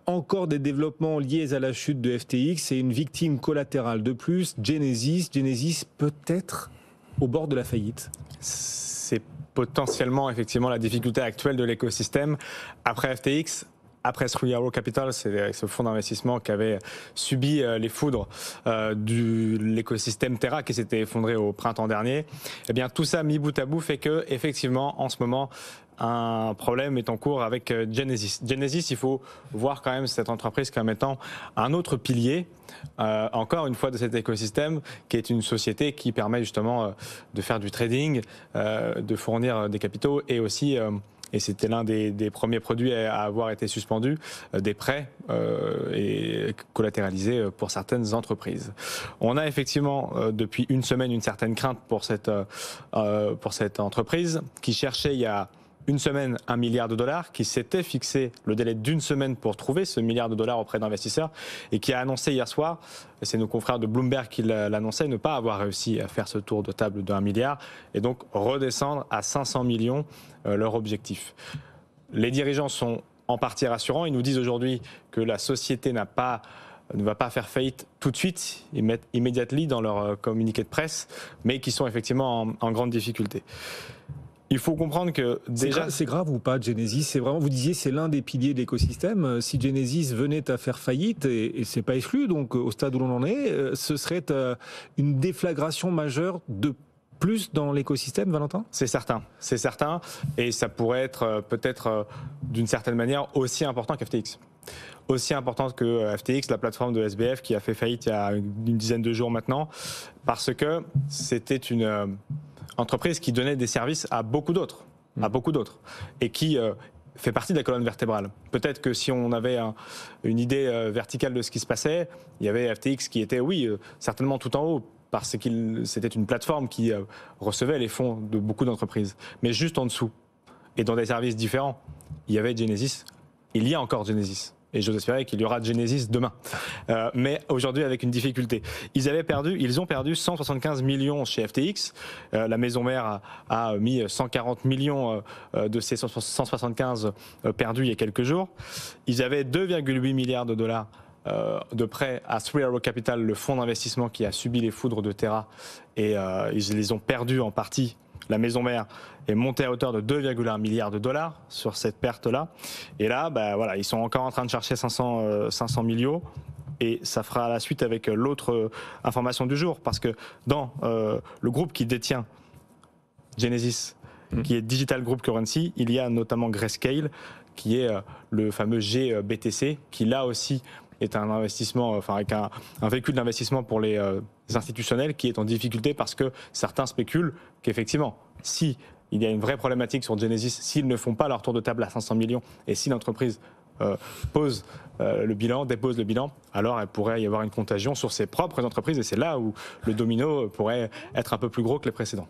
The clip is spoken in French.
encore des développements liés à la chute de FTX et une victime collatérale de plus, Genesis. Genesis peut-être au bord de la faillite. C'est potentiellement effectivement la difficulté actuelle de l'écosystème. Après FTX, après Three Arrows Capital, c'est ce fonds d'investissement qui avait subi les foudres de l'écosystème Terra qui s'était effondré au printemps dernier. Eh bien, tout ça mis bout à bout fait que, effectivement, en ce moment, un problème est en cours avec Genesis. Genesis, il faut voir quand même cette entreprise comme étant un autre pilier, encore une fois, de cet écosystème, qui est une société qui permet justement de faire du trading, de fournir des capitaux et aussi... et c'était l'un des premiers produits à avoir été suspendu, des prêts et collatéralisés pour certaines entreprises. On a effectivement depuis une semaine une certaine crainte pour cette entreprise qui cherchait il y a une semaine $1 milliard, qui s'était fixé le délai d'une semaine pour trouver ce $1 milliard auprès d'investisseurs et qui a annoncé hier soir, c'est nos confrères de Bloomberg qui l'annonçaient, ne pas avoir réussi à faire ce tour de table de $1 milliard et donc redescendre à 500 millions leur objectif. Les dirigeants sont en partie rassurants. Ils nous disent aujourd'hui que la société ne va pas faire faillite tout de suite, ils mettent immédiatement dans leur communiqué de presse, mais qui sont effectivement en grande difficulté. Il faut comprendre que déjà... C'est grave ou pas, Genesis? C'est vraiment, vous disiez, c'est l'un des piliers de l'écosystème. Si Genesis venait à faire faillite, et c'est pas exclu, donc au stade où l'on en est, ce serait une déflagration majeure de plus dans l'écosystème, Valentin? C'est certain. Et ça pourrait être peut-être d'une certaine manière aussi important qu'FTX. Aussi importante que FTX, la plateforme de SBF qui a fait faillite il y a une dizaine de jours maintenant, parce que c'était une entreprise qui donnait des services à beaucoup d'autres, et qui fait partie de la colonne vertébrale. Peut-être que si on avait une idée verticale de ce qui se passait, il y avait FTX qui était, certainement tout en haut, parce que c'était une plateforme qui recevait les fonds de beaucoup d'entreprises. Mais juste en dessous, et dans des services différents, il y avait Genesis. Il y a encore Genesis. Et j'ose espérer qu'il y aura Genesis demain. Mais aujourd'hui, avec une difficulté. Ils ont perdu 175 millions chez FTX. La maison mère a mis 140 millions de ces 175 perdus il y a quelques jours. Ils avaient 2,8 milliards de dollars de prêts à Three Arrows Capital, le fonds d'investissement qui a subi les foudres de Terra. Et ils les ont perdus en partie. La maison mère est montée à hauteur de 2,1 milliards de dollars sur cette perte-là. Et là, ils sont encore en train de chercher 500 millions. Et ça fera la suite avec l'autre information du jour. Parce que dans le groupe qui détient Genesis, qui est Digital Group Currency, il y a notamment Grayscale, qui est le fameux GBTC, qui là aussi est un investissement, avec un véhicule d'investissement pour les institutionnels qui est en difficulté parce que certains spéculent qu'effectivement, si il y a une vraie problématique sur Genesis, s'ils ne font pas leur tour de table à 500 millions et si l'entreprise dépose le bilan, alors il pourrait y avoir une contagion sur ses propres entreprises et c'est là où le domino pourrait être un peu plus gros que les précédents.